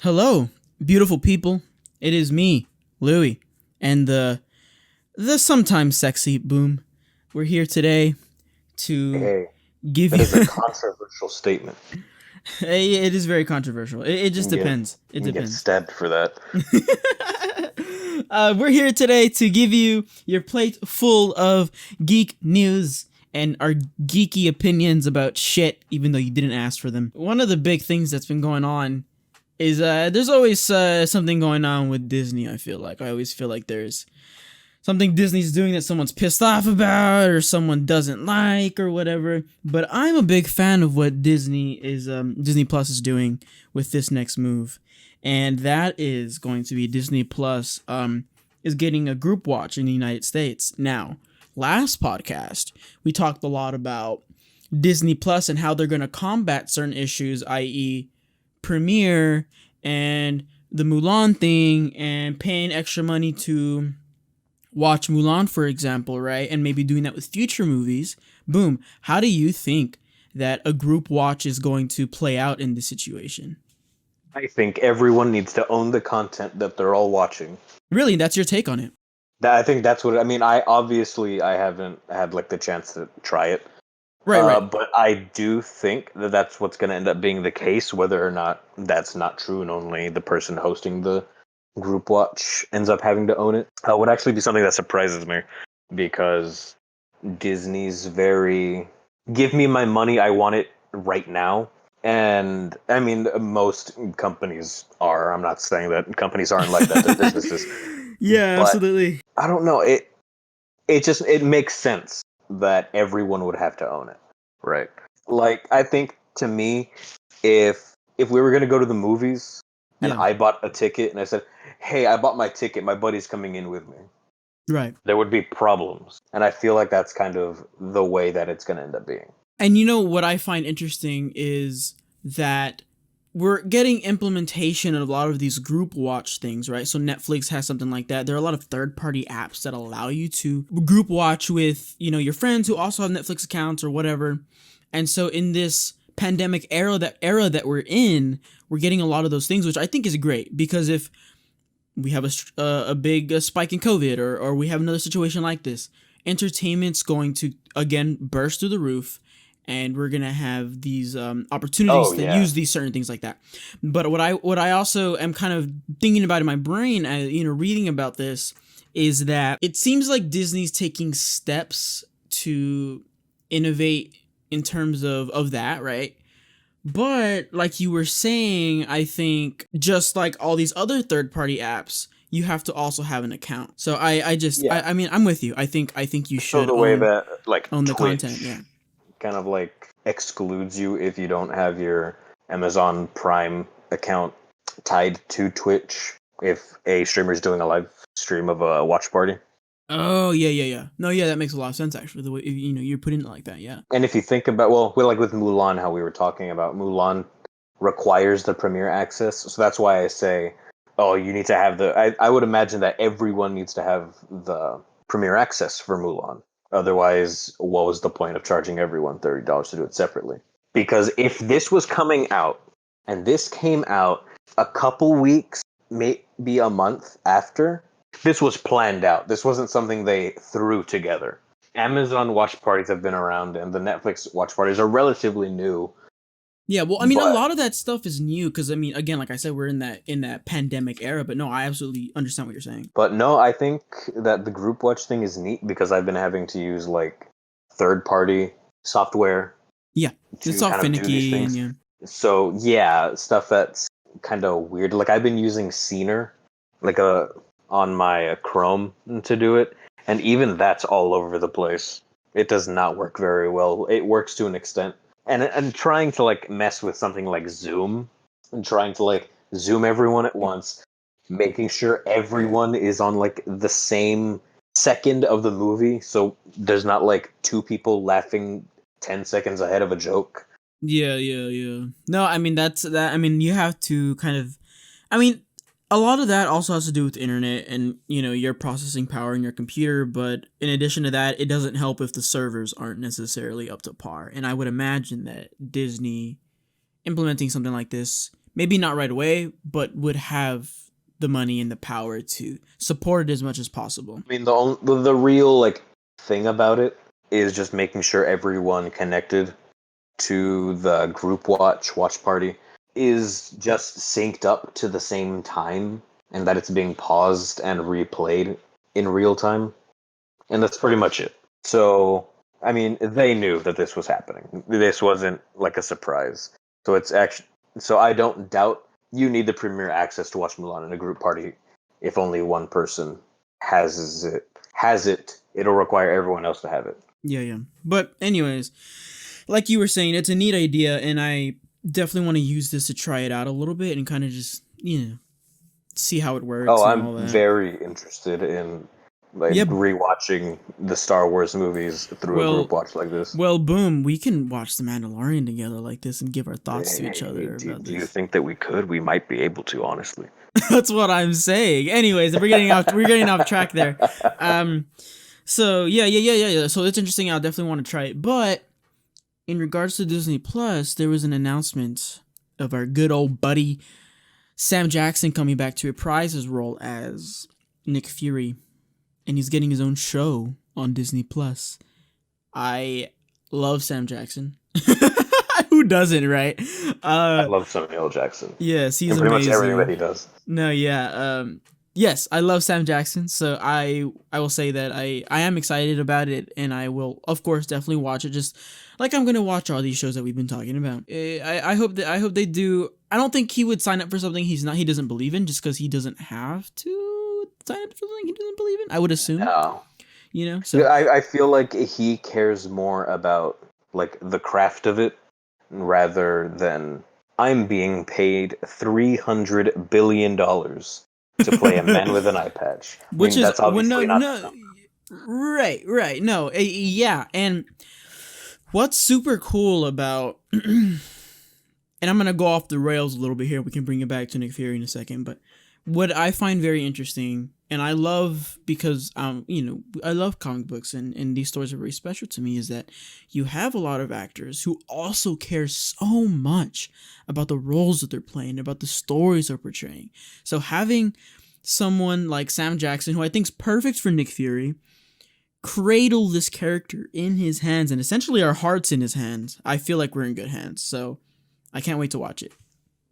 Hello, beautiful people. It is me, Louie, and the sometimes sexy Boom. We're here today to Hey, give that you. is a controversial statement. It is very controversial. It You just can get depends. It you can get depends. stabbed for that. We're here today to give you your plate full of geek news and our geeky opinions about shit, even though you didn't ask for them. One of the big things that's been going on is there's always something going on with Disney. I always feel like there's something Disney's doing that someone's pissed off about or someone doesn't like or whatever. But I'm a big fan of what Disney Plus is doing with this next move, and that is going to be Disney Plus is getting a group watch in the United States now. Last podcast we talked a lot about Disney Plus and how they're going to combat certain issues, i.e., Premiere and the Mulan thing, and paying extra money to watch Mulan, for example, right? And maybe doing that with future movies. Boom. How do you think that a group watch is going to play out in this situation? I think everyone needs to own the content that they're all watching. Really, that's your take on it. I think that's what I mean. I haven't had like the chance to try it, Right, right. but I do think that that's what's going to end up being the case. Whether or not that's not true, and only the person hosting the group watch ends up having to own it, would actually be something that surprises me because Disney's very give me my money, I want it right now. And I mean, most companies are. I'm not saying that companies aren't like that. They're businesses, Yeah, but absolutely. I don't know. It makes sense that everyone would have to own it, right? Like I think to me, if we were gonna go to the movies and Yeah, I bought a ticket and I said, "Hey, I bought my ticket. My buddy's coming in with me," right. there would be problems. And I feel like that's kind of the way that it's going to end up being. And you know what I find interesting is that we're getting implementation of a lot of these group watch things, right? So Netflix has something like that. There are a lot of third-party apps that allow you to group watch with, your friends who also have Netflix accounts or whatever. And so in this pandemic era that we're in, we're getting a lot of those things, which I think is great because if we have a big spike in COVID or we have another situation like this, entertainment's going to again burst through the roof, and we're gonna have these opportunities Oh to yeah. use these certain things like that. But what I also am kind of thinking about in my brain, reading about this, is that it seems like Disney's taking steps to innovate in terms of that, right? But like you were saying, I think just like all these other third party apps, you have to also have an account. So Yeah. I mean I'm with you. I think you So should the way that like own the content. Twitch Yeah. kind of like excludes you if you don't have your Amazon Prime account tied to Twitch if a streamer is doing a live stream of a watch party. Oh yeah, yeah, yeah. No, yeah, that makes a lot of sense actually. The way you're putting it like that. Yeah. And if you think about like with Mulan, how we were talking about Mulan requires the premiere access, so that's why I say, oh, you need to have the. I would imagine that everyone needs to have the premiere access for Mulan. Otherwise, what was the point of charging everyone $30 to do it separately? Because if this was coming out and this came out a couple weeks, maybe a month after, this was planned out. This wasn't something they threw together. Amazon watch parties have been around, and the Netflix watch parties are relatively new. Yeah, well, I mean, a But lot of that stuff is new because I mean, again, like I said, we're in that pandemic era. But no, I absolutely understand what you're saying. no, I think that the group watch thing is neat because I've been having to use like third party software Yeah, it's to all kind of do these finicky and things. yeah. So yeah, stuff that's kind of weird. Like I've been using Scener, like on my Chrome to do it, and even that's all over the place. It does not work very well. It works to an extent, and trying to like mess with something like Zoom, and trying to like Zoom everyone at once, making sure everyone is on like the same second of the movie, so there's not like two people laughing 10 seconds ahead of a joke. Yeah, yeah, yeah. No, I mean that's that. I mean you have to kind of. I mean, a lot of that also has to do with the internet and your processing power in your computer. But in addition to that, it doesn't help if the servers aren't necessarily up to par. And I would imagine that Disney implementing something like this maybe not right away, but would have the money and the power to support it as much as possible. I mean, the real like thing about it is just making sure everyone connected to the group watch party is just synced up to the same time, and that it's being paused and replayed in real time, and that's pretty much it. So, I mean, they knew that this was happening. This wasn't like a surprise. So it's actually, so I don't doubt you need the premiere access to watch Mulan in a group party. If only one person has it, it'll require everyone else to have it. Yeah. But anyways, like you were saying, it's a neat idea, and I definitely want to use this to try it out a little bit and kind of just, see how it works. Oh, and all I'm that. very interested in rewatching the Star Wars movies through a group watch like this. Well, boom, we can watch The Mandalorian together like this and give our thoughts to each other about Do you this. think that we could? We might be able to, honestly. That's what I'm saying. Anyways, we're getting off track there. So yeah. So it's interesting. I'll definitely want to try it. But in regards to Disney Plus, there was an announcement of our good old buddy Sam Jackson coming back to reprise his role as Nick Fury, and he's getting his own show on Disney Plus. I love Sam Jackson. Who doesn't, right? I love Samuel L. Jackson. Yes, he's and pretty amazing. much everything that he does. No, yeah. Yes, I love Sam Jackson, so I will say that I am excited about it, and I will, of course, definitely watch it. Just like I'm gonna watch all these shows that we've been talking about. I hope they do. I don't think he would sign up for something he doesn't believe in, just because he doesn't have to sign up for something he doesn't believe in. I would assume. No. So I feel like he cares more about like the craft of it rather than I'm being paid $300 billion to play a man with an eye patch. That's obviously not. Right. No, yeah. And what's super cool about, and I'm gonna go off the rails a little bit here. We can bring it back to Nick Fury in a second. But what I find very interesting, and I love because I love comic books, and these stories are very special to me, is that you have a lot of actors who also care so much about the roles that they're playing, about the stories they're portraying. So having someone like Sam Jackson, who I think is perfect for Nick Fury, cradle this character in his hands, and essentially our hearts in his hands, I feel like we're in good hands. So I can't wait to watch it.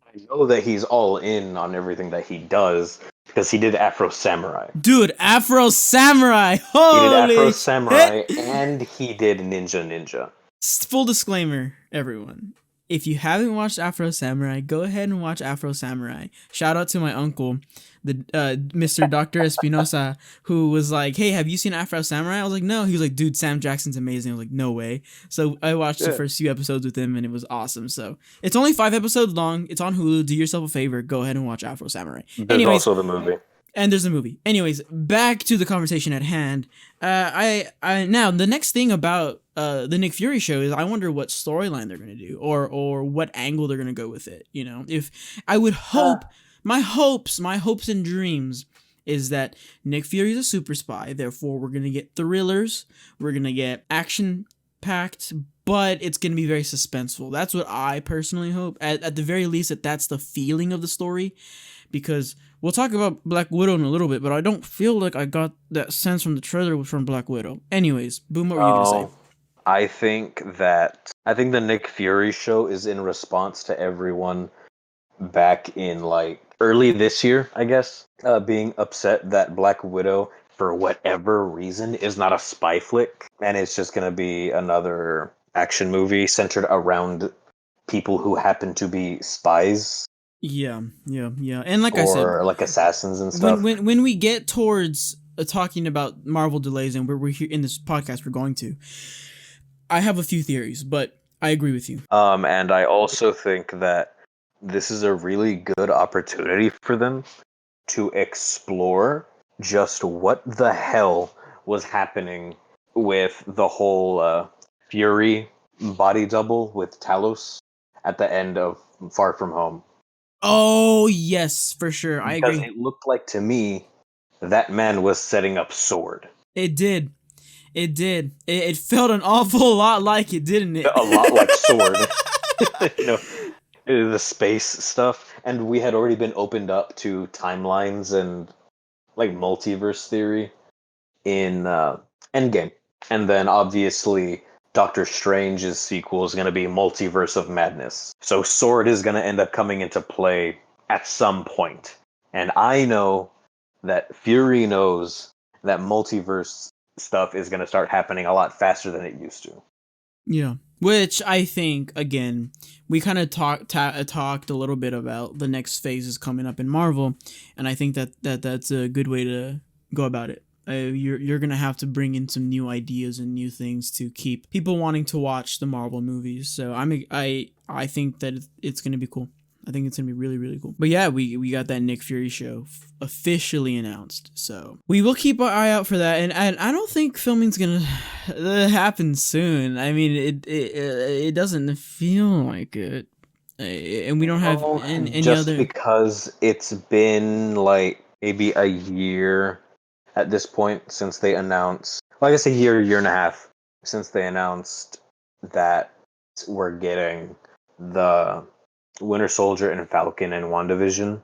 I know that he's all in on everything that he does because he did Afro Samurai. Dude, Afro Samurai! Holy He did Afro Samurai and he did Ninja. Full disclaimer, everyone. If you haven't watched Afro Samurai, go ahead and watch Afro Samurai. Shout out to my uncle, the Mr. Dr. Espinosa, who was like, "Hey, have you seen Afro Samurai?" I was like, "No." He was like, "Dude, Sam Jackson's amazing." I was like, "No way." So I watched the first few episodes with him, and it was awesome. So it's only 5 episodes long. It's on Hulu. Do yourself a favor. Go ahead and watch Afro Samurai. There's also the movie. And there's a movie. Anyways, back to the conversation at hand. Now the next thing about the Nick Fury show is I wonder what storyline they're gonna do, or what angle they're gonna go with it. If I would hope, my hopes and dreams is that Nick Fury is a super spy. Therefore, we're gonna get thrillers. We're gonna get action packed, but it's gonna be very suspenseful. That's what I personally hope. At the very least, that's the feeling of the story, because we'll talk about Black Widow in a little bit, but I don't feel like I got that sense from the trailer from Black Widow. Anyways, Boom, what were you going to say? I think the Nick Fury show is in response to everyone back in like early this year, I guess, being upset that Black Widow, for whatever reason, is not a spy flick, and it's just going to be another action movie centered around people who happen to be spies. Yeah. And like I said, or like assassins and stuff. When we get towards talking about Marvel delays, and we're here in this podcast, we're going to, I have a few theories, but I agree with you. And I also think that this is a really good opportunity for them to explore just what the hell was happening with the whole Fury body double with Talos at the end of Far From Home. Oh, yes, for sure. I agree. Because it looked like to me that man was setting up Sword. It did. It felt an awful lot like it, didn't it? A lot like Sword. the space stuff, and we had already been opened up to timelines and like multiverse theory in Endgame, and then obviously Doctor Strange's sequel is going to be Multiverse of Madness. So Sword is going to end up coming into play at some point, and I know that Fury knows that multiverse stuff is going to start happening a lot faster than it used to. Yeah. Which I think, again, we kind of talked a little bit about the next phases coming up in Marvel, and I think that's a good way to go about it. You're gonna have to bring in some new ideas and new things to keep people wanting to watch the Marvel movies. So I think that it's gonna be cool. I think it's gonna be really, really cool. But yeah, we got that Nick Fury show officially announced, so we will keep our eye out for that. And I don't think filming's gonna happen soon. I mean, it doesn't feel like it, and we don't have any just other. because it's been like maybe a year at this point since they announced. Well, I guess a year and a half since they announced that we're getting the Winter Soldier and Falcon and WandaVision.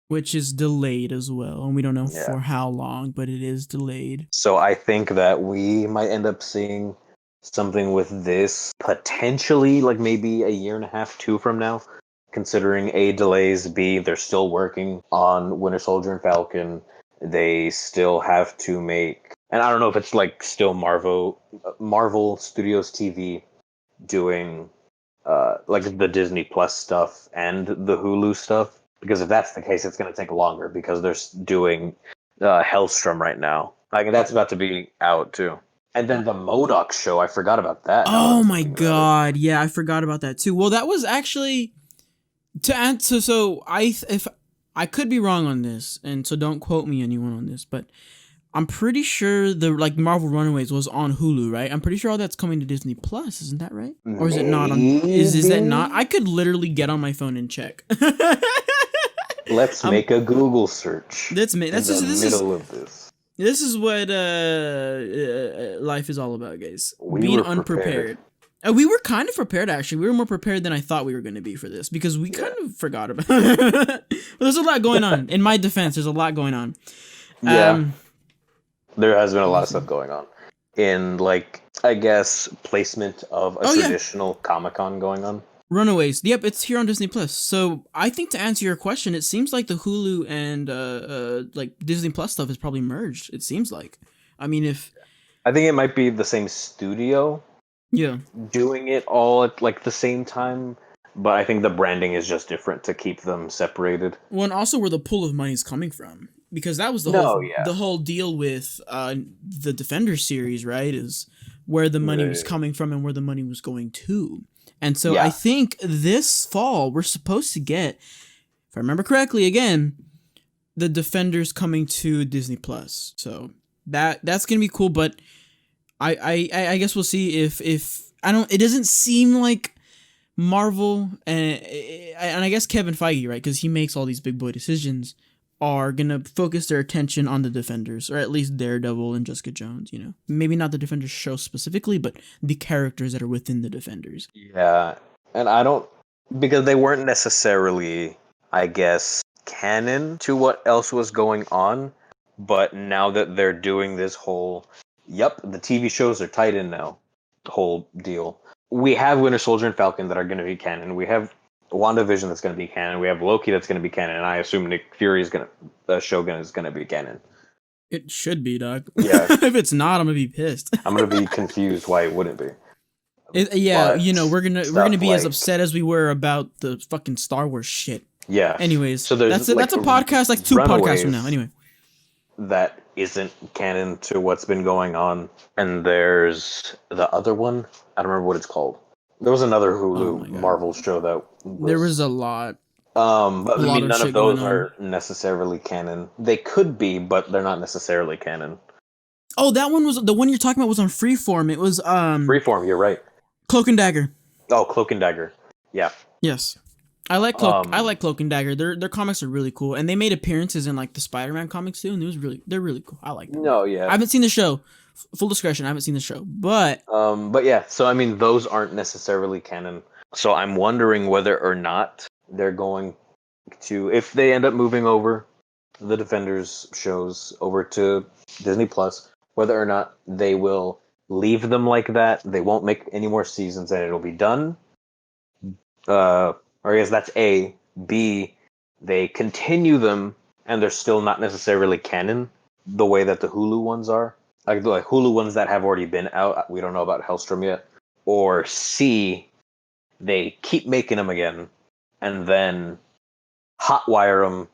Which is delayed as well, and we don't know Yeah. for how long, but it is delayed. So I think that we might end up seeing something with this potentially like maybe a year and a half, two from now, considering A, delays, B, they're still working on Winter Soldier and Falcon. They still have to make, and I don't know if it's like still Marvel Studios TV doing like the Disney Plus stuff and the Hulu stuff. Because if that's the case, it's going to take longer because they're doing Hellstrom right now. Like that's about to be out too. And then the MODOK show, I forgot about that. Oh my god, yeah, I forgot about that too. Well, that was actually to answer. So if I could be wrong on this, and so don't quote me anyone on this, but I'm pretty sure the like Marvel Runaways was on Hulu, right? I'm pretty sure all that's coming to Disney Plus, isn't that right? Or is it not on? Is that not? I could literally get on my phone and check. Let's make a Google search. This of this. This is what life is all about, guys. Being unprepared. We were kind of prepared, actually. We were more prepared than I thought we were going to be for this because we kind of forgot about it. But there's a lot going on. In my defense, there's a lot going on. Yeah. There has been a lot of stuff going on. In, like, I guess, placement of a traditional Comic-Con going on. Runaways. Yep, it's here on Disney Plus. So I think to answer your question, it seems like the Hulu and like Disney Plus stuff is probably merged. It seems like. I mean, I think it might be the same studio. Yeah. Doing it all at like the same time, but I think the branding is just different to keep them separated. Well, and also where the pool of money is coming from, because that was the whole deal with the Defender series, right? Is where the money was coming from and where the money was going to. And so I think this fall we're supposed to get, if I remember correctly, again, the Defenders coming to Disney Plus. So that's gonna be cool. But I guess we'll see if I don't. It doesn't seem like Marvel and I guess Kevin Feige, right? Because he makes all these big boy decisions, are gonna focus their attention on the Defenders, or at least Daredevil and Jessica Jones. You know, maybe not the Defenders show specifically, but the characters that are within the Defenders. Yeah, and I don't, because they weren't necessarily, I guess, canon to what else was going on. But now that they're doing this whole, the TV shows are tied in now, the whole deal. We have Winter Soldier and Falcon that are going to be canon. We have WandaVision that's going to be canon. We have Loki that's going to be canon, and I assume Nick Fury is Shogun is going to be canon. It should be, dog. Yeah. If it's not, I'm gonna be pissed. I'm gonna be confused why it wouldn't be. You know, we're gonna be as upset as we were about the fucking Star Wars shit. Yeah. Anyways, so that's a podcast, like 2 podcasts from now. Anyway, that isn't canon to what's been going on, and there's the other one. I don't remember what it's called. There was another Hulu Marvel show that there was a lot. But I mean, none of those are necessarily canon. They could be, but they're not necessarily canon. Oh, that one was the one you're talking about was on Freeform. It was Freeform. You're right. Cloak and Dagger. Oh, Cloak and Dagger. Yeah. Yes, I like Cloak. I like Cloak and Dagger. Their comics are really cool, and they made appearances in like the Spider-Man comics too, and they're really cool. I like them. No, yeah. I haven't seen the show. Full discretion, I haven't seen the show, but yeah. So I mean, those aren't necessarily canon. So I'm wondering whether or not they're going to, if they end up moving over the Defenders shows over to Disney Plus, whether or not they will leave them like that. They won't make any more seasons and it'll be done. Or I guess that's A. B. They continue them and they're still not necessarily canon the way that the Hulu ones are. Like the Hulu ones that have already been out. We don't know about Hellstrom yet. Or C. They keep making them again and then hotwire them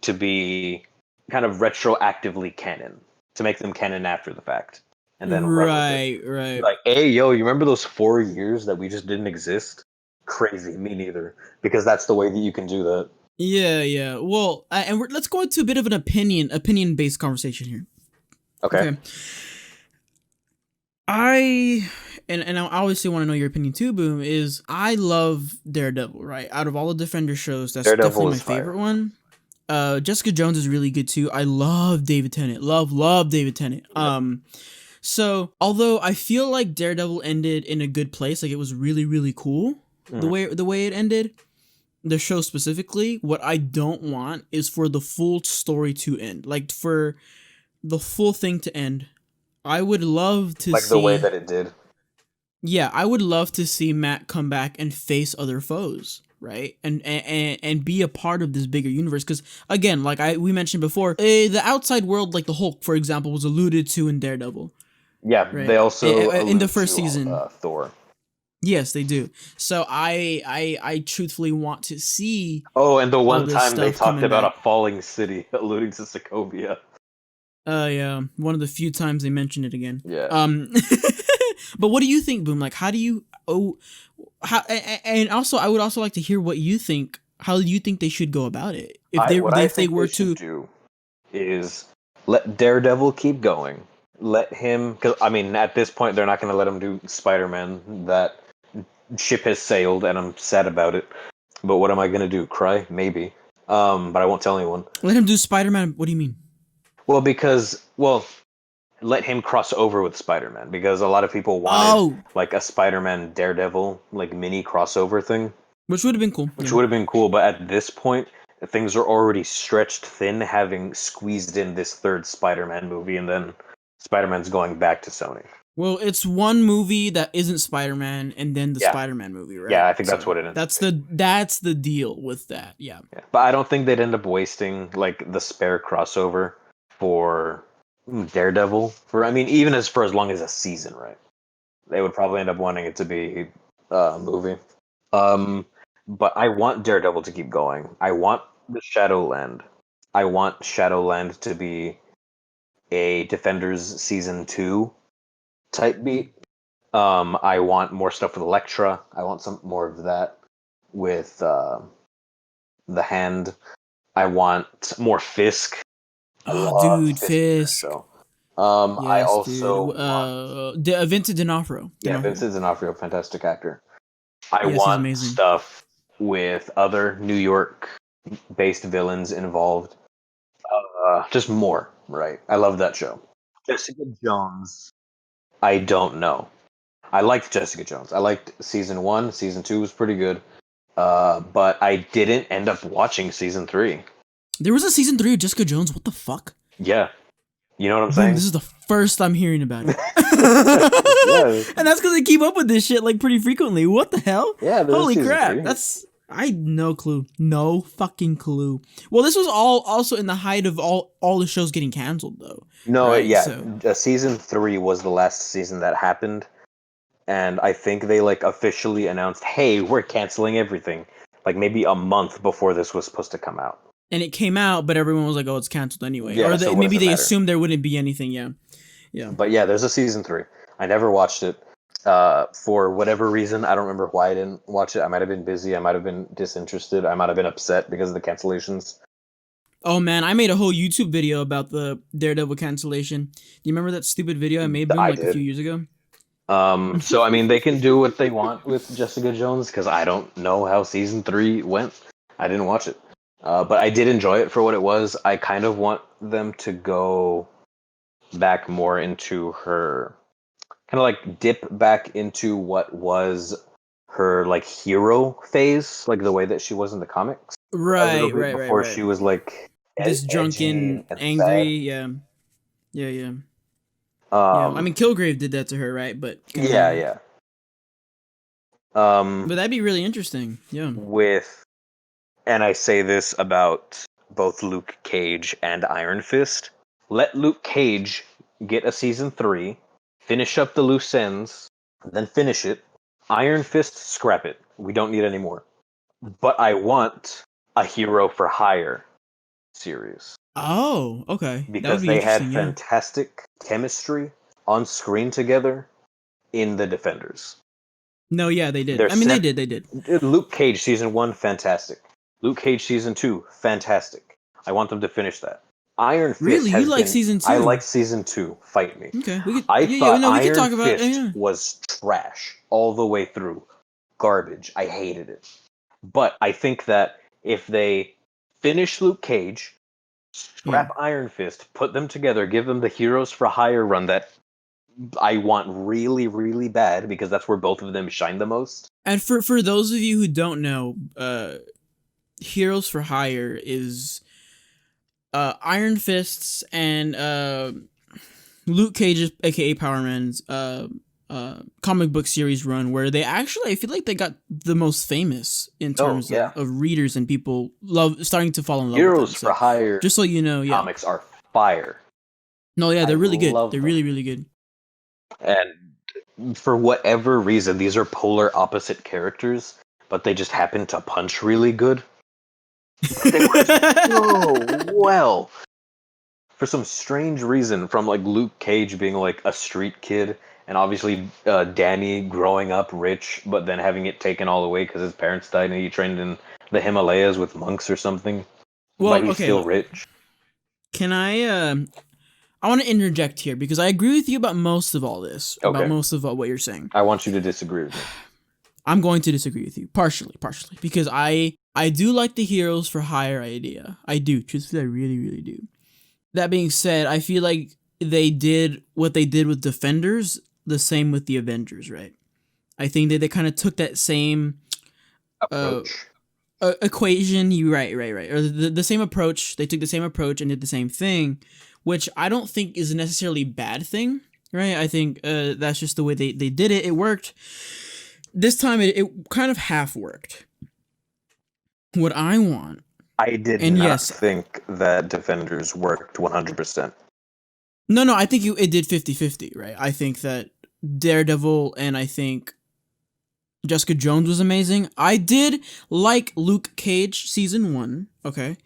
to be kind of retroactively canon, to make them canon after the fact, and then run with it. Right. Like, hey, yo, you remember those 4 years that we just didn't exist? Crazy, me neither. Because that's the way that you can do that. Yeah. Well, let's go into a bit of an opinion-based conversation here. Okay. I obviously want to know your opinion too, Boom, is I love Daredevil, right? Out of all the Defender shows, that's Daredevil definitely my is fire. favorite one. Jessica Jones is really good too. I love David Tennant. Love David Tennant. Yep. So although I feel like Daredevil ended in a good place, like it was really, really cool the way it ended, the show specifically, what I don't want is for the full story to end. Like for the full thing to end. I would love to like see the way that it did. Yeah, I would love to see Matt come back and face other foes, right? And be a part of this bigger universe. Because again, like we mentioned before, the outside world, like the Hulk, for example, was alluded to in Daredevil. Yeah, right? they also In the allude first to season. Thor. Yes, they do. So I truthfully want to see. Oh, and the all one this time they stuff talked coming about back. a falling city, alluding to Sokovia. Yeah, one of the few times they mention it again. Yeah. But what do you think, Boom? Like, how do you? And also, I would also like to hear what you think. How do you think they should go about it? What I If they think were they should to do is let Daredevil keep going. Let him, because I mean, at this point, they're not going to let him do Spider-Man. That ship has sailed, and I'm sad about it. But what am I going to do? Cry? Maybe. But I won't tell anyone. let him do Spider-Man. What do you mean? Well, let him cross over with Spider-Man because a lot of people wanted like a Spider-Man Daredevil like mini crossover thing, which would have been cool. which would have been cool. But at this point, things are already stretched thin, having squeezed in this third Spider-Man movie, and then Spider-Man's going back to Sony. Well, it's one movie that isn't Spider-Man, and then the Yeah. Spider-Man movie, right? Yeah, I think that's what it is. That's the deal with that. Yeah. But I don't think they'd end up wasting like the spare crossover for Daredevil. For I mean, even for as long as a season, right? They would probably end up wanting it to be a movie. But I want Daredevil to keep going. I want the Shadowland. I want Shadowland to be a Defenders season 2 type beat. I want more stuff with Elektra. I want some more of that with the Hand. I want more Fisk. Oh, dude, Fisk in that Fisk. show. I Yes, also dude. want Vincent D'Onofrio. Vincent D'Onofrio, fantastic actor. I Yes, he's want amazing. stuff with other New York-based villains involved. Just more, right? I love that show. Jessica Jones. I don't know. I liked Jessica Jones. I liked season 1. Season 2 was pretty good. But I didn't end up watching season 3. There was a season 3 of Jessica Jones. What the fuck? Yeah. You know what I'm Boom, saying? this is the first I'm hearing about it. Yeah. And that's because I keep up with this shit like pretty frequently. What the hell? Yeah, there's Holy season crap. 3. I had no clue. No fucking clue. Well, this was all also in the height of all the shows getting canceled though. No, right? yeah. So. Season 3 was the last season that happened. And I think they like officially announced, "Hey, we're canceling everything." Like maybe a month before this was supposed to come out. And it came out, but everyone was like, "Oh, it's canceled anyway." Yeah, Or so maybe they matter? assumed there wouldn't be anything. Yeah. But yeah, there's a season 3. I never watched it. For whatever reason, I don't remember why I didn't watch it. I might have been busy. I might have been disinterested. I might have been upset because of the cancellations. Oh man, I made a whole YouTube video about the Daredevil cancellation. Do you remember that stupid video I made a few years ago? So I mean, they can do what they want with Jessica Jones because I don't know how season 3 went. I didn't watch it, but I did enjoy it for what it was. I kind of want them to go back more into her, kind of like dip back into what was her like hero phase, like the way that she was in the comics, a little Right, bit right, right, before right. she was like This edgy drunken, and angry, sad. yeah, yeah, yeah, yeah. I Um, mean, Kilgrave did that to her, right? But yeah, continue. yeah. But that'd be really interesting. Yeah. With, and I say this about both Luke Cage and Iron Fist. Let Luke Cage get a season 3, finish up the loose ends, then finish it. Iron Fist, scrap it. We don't need any more. But I want a Hero for Hire series Oh, okay. That would because be they had interesting. Yeah. fantastic chemistry on screen together in the Defenders. No, yeah, they did. They're I mean, they set. did. They did. Luke Cage season 1, fantastic. Luke Cage season 2, fantastic. I want them to finish that. Iron Fist Really, you has like been. season I two? like season 2. Fight me. Okay, we could. I Yeah, yeah. thought No, we could Iron talk about. Fist Yeah. was trash all the way through. Garbage. I hated it. But I think that if they finish Luke Cage, Yeah. scrap Iron Fist, put them together, give them the Heroes for Hire run that I want really, really bad because that's where both of them shine the most. And for those of you who don't know, Heroes for Hire is Iron Fists and Luke Cage's, aka Power Man's, comic book series run, where they actually, I feel like they got the most famous in Oh, terms yeah. of readers and people starting to fall in love Heroes with for them. So, Hire just so you know, yeah. comics are fire. No, yeah, they're I really good. love They're them. really, really good. And for whatever reason, these are polar opposite characters, but they just happen to punch really good. But they work so well. For some strange reason, from like Luke Cage being like a street kid, and obviously Danny growing up rich, but then having it taken all away because his parents died and he trained in the Himalayas with monks or something. Well, But he's okay, still rich. can I want to interject here because I agree with you about most of all this, about Okay. most of what you're saying. I want you to disagree with me. I'm going to disagree with you partially, because I do like the Heroes for Hire idea. I do, truthfully, I really, really do. That being said, I feel like they did what they did with Defenders, the same with the Avengers, right? I think that they kind of took that same Approach. equation. You right, or the same approach. They took the same approach and did the same thing, which I don't think is a necessarily bad thing, right? I think that's just the way they did it. It worked. This time it kind of half worked. What I want, I did and not yes, think that Defenders worked 100%. no, I think it did 50-50, right? I think that Daredevil and I think Jessica Jones was amazing. I did like Luke Cage season 1, okay?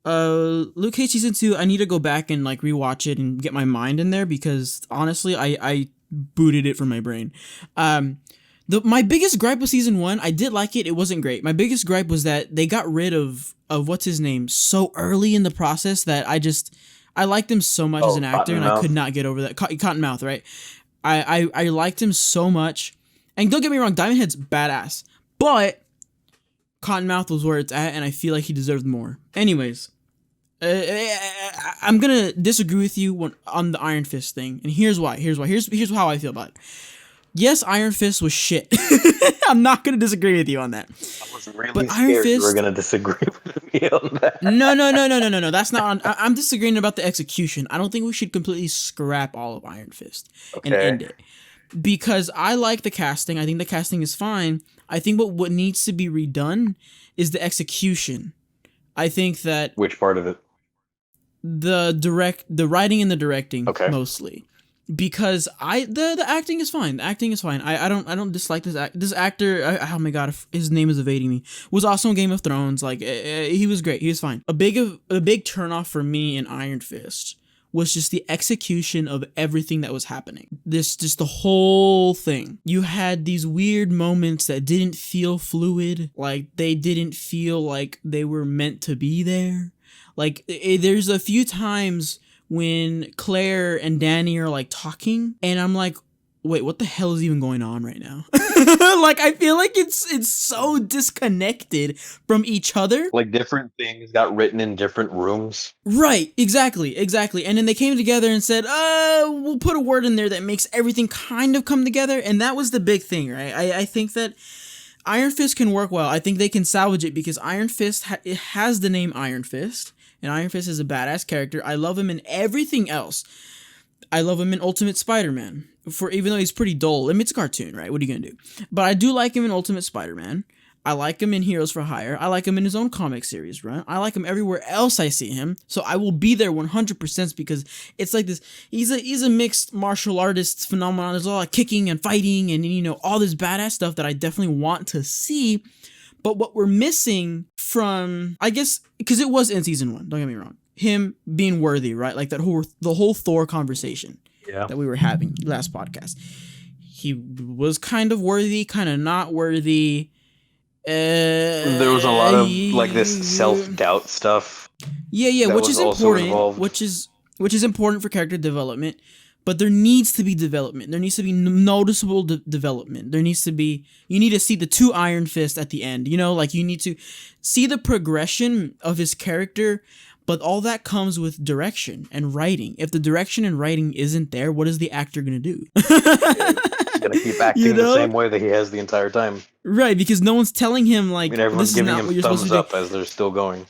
Luke Cage season 2, I need to go back and like rewatch it and get my mind in there because honestly, I booted it from my brain. My biggest gripe with season 1, I did like it. It wasn't great. My biggest gripe was that they got rid of what's his name so early in the process that I liked him so much as an actor and I could not get over that. Cottonmouth, right? I liked him so much. And don't get me wrong, Diamond Head's badass. But Cottonmouth was where it's at and I feel like he deserved more. Anyways, I'm gonna disagree with you on the Iron Fist thing. And here's why. Here's how I feel about it. Yes, Iron Fist was shit. I'm not gonna disagree with you on that. I was really But scared Iron Fist, you were gonna disagree with me on that. No. That's not on. I'm disagreeing about the execution. I don't think we should completely scrap all of Iron Fist and end it. Because I like the casting. I think the casting is fine. I think what needs to be redone is the execution. I think that Which part of it? The writing and the directing mostly. Because the acting is fine. The acting is fine. I don't dislike this actor. Oh my god, his name is evading me. Was also in Game of Thrones. Like he was great. He was fine. A big turnoff for me in Iron Fist was just the execution of everything that was happening. Just the whole thing. You had these weird moments that didn't feel fluid. Like they didn't feel like they were meant to be there. Like there's a few times when Claire and Danny are like talking and I'm like, wait, what the hell is even going on right now? Like I feel like it's so disconnected from each other. Like different things got written in different rooms. Right, exactly. And then they came together and said, we'll put a word in there that makes everything kind of come together. And that was the big thing, right? I think that Iron Fist can work well. I think they can salvage it because Iron Fist it has the name Iron Fist, and Iron Fist is a badass character. I love him in everything else. I love him in Ultimate Spider-Man. For even though he's pretty dull, I mean, it's a cartoon, right? What are you gonna do? But I do like him in Ultimate Spider-Man. I like him in Heroes for Hire. I like him in his own comic series, right? I like him everywhere else I see him. So I will be there 100% because it's like this. He's a mixed martial artist phenomenon. There's a lot of kicking and fighting and, you know, all this badass stuff that I definitely want to see. But what we're missing from, I guess, because it was in season 1, don't get me wrong, him being worthy, right? Like the whole Thor conversation that we were having last podcast. He was kind of worthy, kind of not worthy. There was a lot of like this self-doubt stuff. Yeah, which is important. Which is important for character development. But there needs to be development. There needs to be noticeable development. There needs to be. You need to see the 2 Iron Fist at the end. You know, like you need to see the progression of his character. But all that comes with direction and writing. If the direction and writing isn't there, what is the actor gonna do? He's gonna keep acting the same way that he has the entire time. Right, because no one's telling him like everyone's this is giving not him what you're supposed to do. thumbs up as they're still going.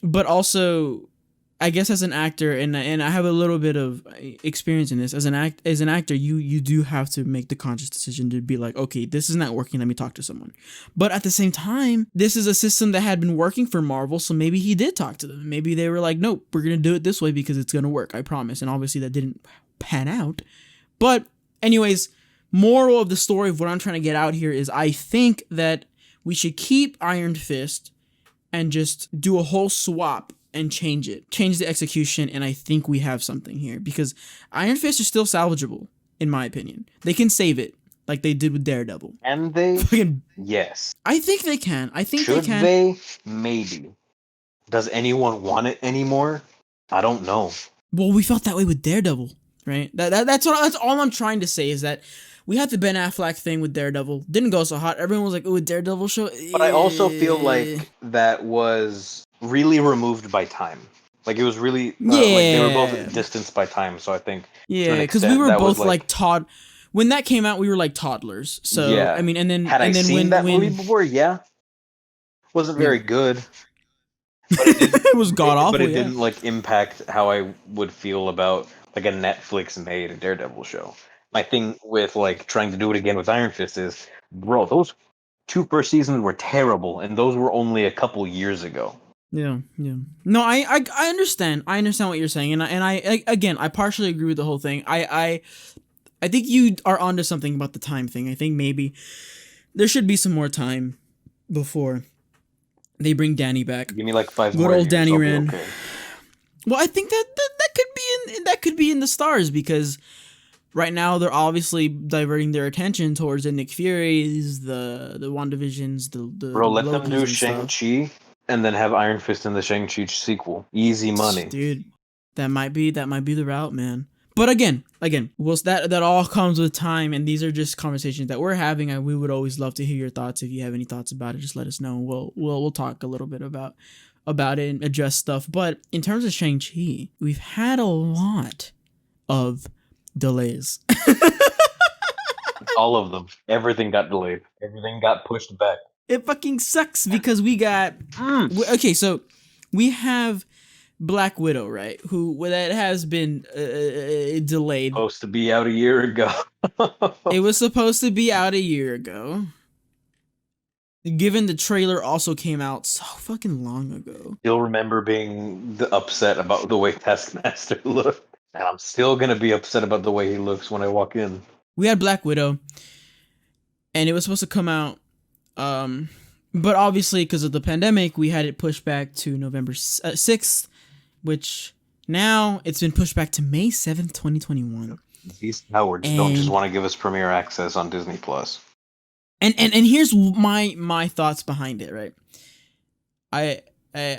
But also, I guess as an actor, and I have a little bit of experience in this, as an actor, you do have to make the conscious decision to be like, okay, this is not working, let me talk to someone. But at the same time, this is a system that had been working for Marvel, so maybe he did talk to them. Maybe they were like, nope, we're gonna do it this way because it's gonna work, I promise. And obviously that didn't pan out. But anyways, moral of the story of what I'm trying to get out here is I think that we should keep Iron Fist and just do a whole swap and change the execution, and I think we have something here because Iron Fist is still salvageable in my opinion. They can save it like they did with Daredevil. And they yes, I think they can. Should they? Maybe. Does anyone want it anymore? I don't know. Well, we felt that way with Daredevil, right? That's all I'm trying to say is that we had the Ben Affleck thing with Daredevil. Didn't go so hot. Everyone was like, "Oh, a Daredevil show." But I also feel like that was really removed by time. Like it was really like they were both distanced by time. So I think because we were both like when that came out, we were like toddlers. So yeah. I mean, and then had and I then seen that movie before, wasn't very good. But it was god awful. But it didn't like impact how I would feel about like a Netflix made Daredevil show. My thing with like trying to do it again with Iron Fist is, bro, those 2 first seasons were terrible, and those were only a couple years ago. Yeah. No, I understand. I understand what you're saying, and I again, I partially agree with the whole thing. I think you are onto something about the time thing. I think maybe there should be some more time before they bring Danny back. Give me like 5 more. Good old Danny Rand. Okay. Well, I think that could be in the stars because right now they're obviously diverting their attention towards the Nick Furies, the WandaVisions, the bro. Let them do Shang-Chi and then have Iron Fist in the Shang-Chi sequel. Easy money, dude. That might be the route, man. But again, that all comes with time, and these are just conversations that we're having. And we would always love to hear your thoughts. If you have any thoughts about it, just let us know. We'll talk a little bit about it and address stuff. But in terms of Shang-Chi, we've had a lot of delays. All of them. Everything got delayed. Everything got pushed back. It fucking sucks because we got okay. So we have Black Widow, right? That has been delayed. Supposed to be out a year ago. It was supposed to be out a year ago. Given the trailer also came out so fucking long ago. Still remember being upset about the way Taskmaster looked. And I'm still going to be upset about the way he looks when I walk in. We had Black Widow. And it was supposed to come out. But obviously, because of the pandemic, we had it pushed back to November 6th. Which now it's been pushed back to May 7th, 2021. These cowards don't just want to give us premiere access on Disney Plus. And here's my thoughts behind it, right?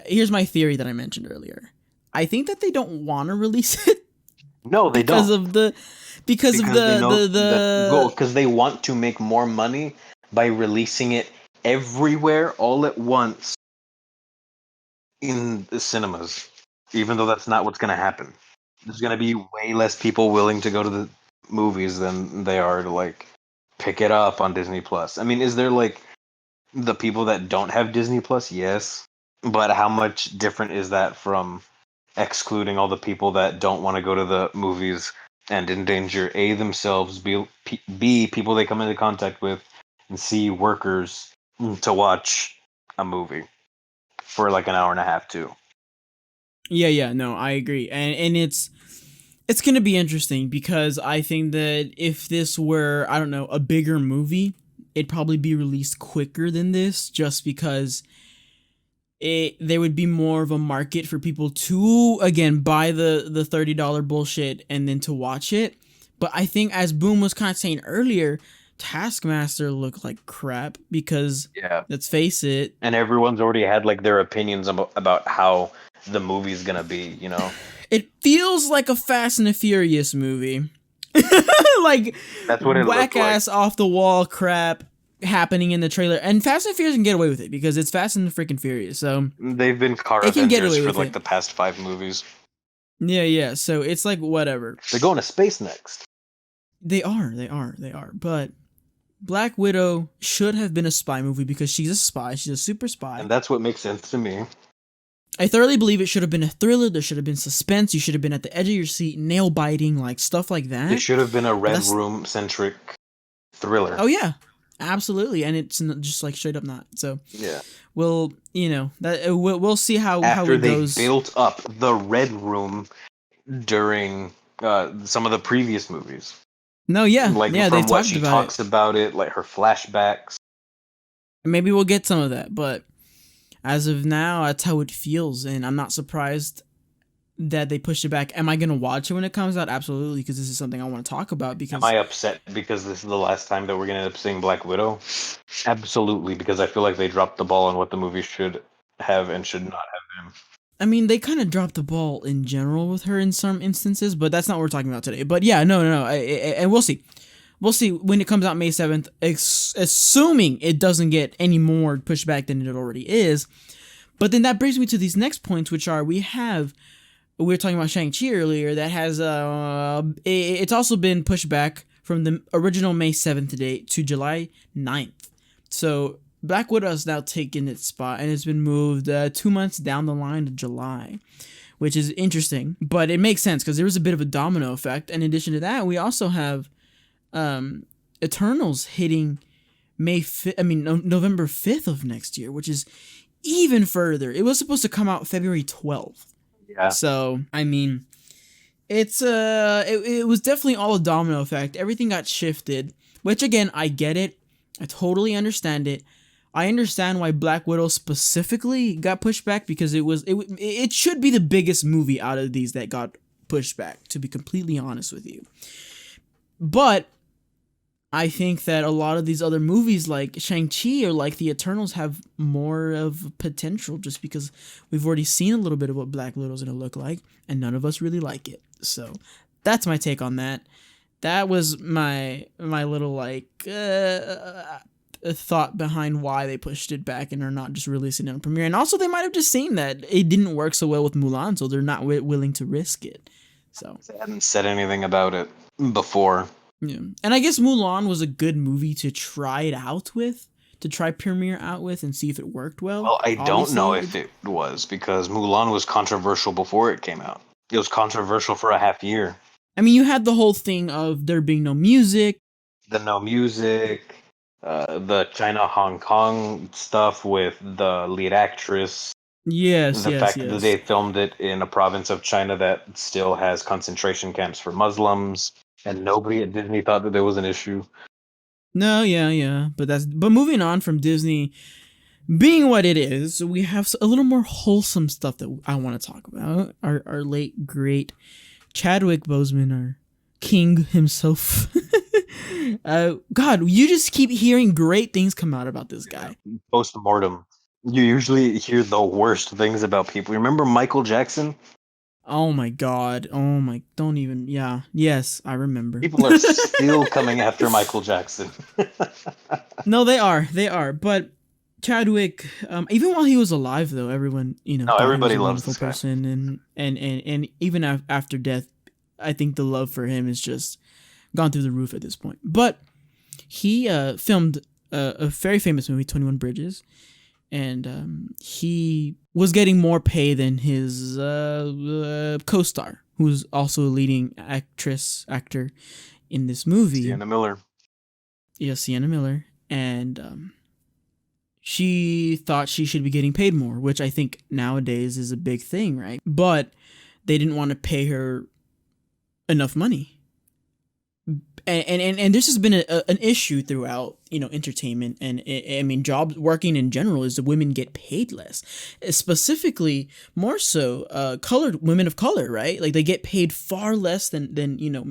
Here's my theory that I mentioned earlier. I think that they don't want to release it. No, they don't. Because they want to make more money by releasing it everywhere all at once in the cinemas. Even though that's not what's going to happen. There's going to be way less people willing to go to the movies than they are to, like, pick it up on Disney Plus. I mean, is there, like... the people that don't have Disney Plus, yes. But how much different is that from excluding all the people that don't want to go to the movies and endanger A, themselves, B, people they come into contact with, and C, workers to watch a movie for like an hour and a half too. Yeah, no, I agree. And it's going to be interesting because I think that if this were, I don't know, a bigger movie, it'd probably be released quicker than this just because there would be more of a market for people to, again, buy the $30 bullshit and then to watch it. But I think, as Boom was kind of saying earlier, Taskmaster looked like crap because, let's face it, and everyone's already had like their opinions about how the movie's gonna be, you know. It feels like a Fast and the Furious movie. Like, that's what it whack ass like. off the wall crap happening in the trailer. And Fast and Furious can get away with it because it's Fast and the freaking Furious. So they've been car Avengers for like the past 5 movies. Yeah. So it's like whatever. They're going to space next. They are. But Black Widow should have been a spy movie because she's a spy. She's a super spy. And that's what makes sense to me. I thoroughly believe it should have been a thriller. There should have been suspense. You should have been at the edge of your seat, nail biting, like stuff like that. It should have been a Red Room centric thriller. Oh yeah, absolutely. And it's just like straight up not. So yeah, we'll we'll see how it goes. After they built up the Red Room during some of the previous movies. No, yeah, like yeah, from what she talks about it, like her flashbacks. Maybe we'll get some of that, but as of now, that's how it feels, and I'm not surprised that they pushed it back. Am I gonna watch it when it comes out? Absolutely, because this is something I want to talk about. Because am I upset because this is the last time that we're gonna end up seeing Black Widow? Absolutely, because I feel like they dropped the ball on what the movie should have and should not have been. I mean, they kind of dropped the ball in general with her in some instances, but that's not what we're talking about today. But yeah, no, and we'll see. We'll see when it comes out May 7th, assuming it doesn't get any more pushback than it already is. But then that brings me to these next points, which are we were talking about Shang-Chi earlier, that has, it's also been pushed back from the original May 7th date to July 9th. So Black Widow has now taken its spot and it's been moved 2 months down the line to July, which is interesting. But it makes sense because there was a bit of a domino effect. In addition to that, we also have Eternals hitting November 5th of next year, which is even further. It was supposed to come out February 12th. Yeah. So, I mean, it's it was definitely all a domino effect. Everything got shifted, which again, I get it. I totally understand it. I understand why Black Widow specifically got pushed back because it should be the biggest movie out of these that got pushed back, to be completely honest with you. But I think that a lot of these other movies like Shang-Chi or like The Eternals have more of potential just because we've already seen a little bit of what Black Widow's going to look like and none of us really like it. So that's my take on that. That was my little thought behind why they pushed it back and are not just releasing it on premiere. And also they might have just seen that it didn't work so well with Mulan, so they're not willing to risk it. So they hadn't said anything about it before. Yeah. And I guess Mulan was a good movie to try it out with, to try premiere out with and see if it worked well. Well, I don't know if it was because Mulan was controversial before it came out. It was controversial for a half year. I mean, you had the whole thing of there being no music. The China Hong Kong stuff with the lead actress. Yes, the fact that they filmed it in a province of China that still has concentration camps for Muslims. And nobody at Disney thought that there was an issue. No, yeah. But moving on from Disney being what it is, we have a little more wholesome stuff that I want to talk about. Our late, great Chadwick Boseman, our king himself. God, you just keep hearing great things come out about this guy. Post-mortem. You usually hear the worst things about people. Remember Michael Jackson? Oh my God. Oh my, don't even, yeah. Yes, I remember. People are still coming after Michael Jackson. No, they are. But Chadwick, even while he was alive though, everyone, everybody loves this person. And even after death, I think the love for him is just gone through the roof at this point. But he filmed a very famous movie, 21 Bridges, and he was getting more pay than his co-star, who's also a leading actor in this movie. Sienna Miller. Yeah, Sienna Miller. And she thought she should be getting paid more, which I think nowadays is a big thing, right? But they didn't want to pay her enough money. And this has been an issue throughout, entertainment, and I mean, jobs working in general, is that women get paid less, specifically more so colored women of color, right? Like, they get paid far less than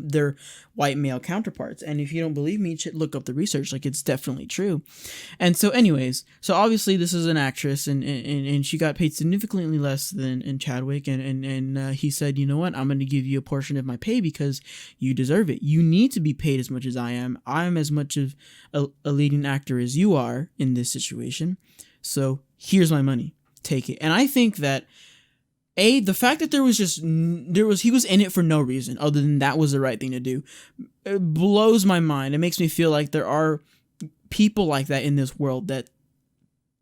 their white male counterparts. And if you don't believe me, you should look up the research. Like, it's definitely true. And so anyways, so obviously this is an actress, and she got paid significantly less than Chadwick, and he said, you know what, I'm going to give you a portion of my pay because you deserve it. You need to be paid as much as I am. I'm as much of a leading actor as you are in this situation. So here's my money. Take it. And I think that the fact that he was in it for no reason other than that was the right thing to do, it blows my mind. It makes me feel like there are people like that in this world that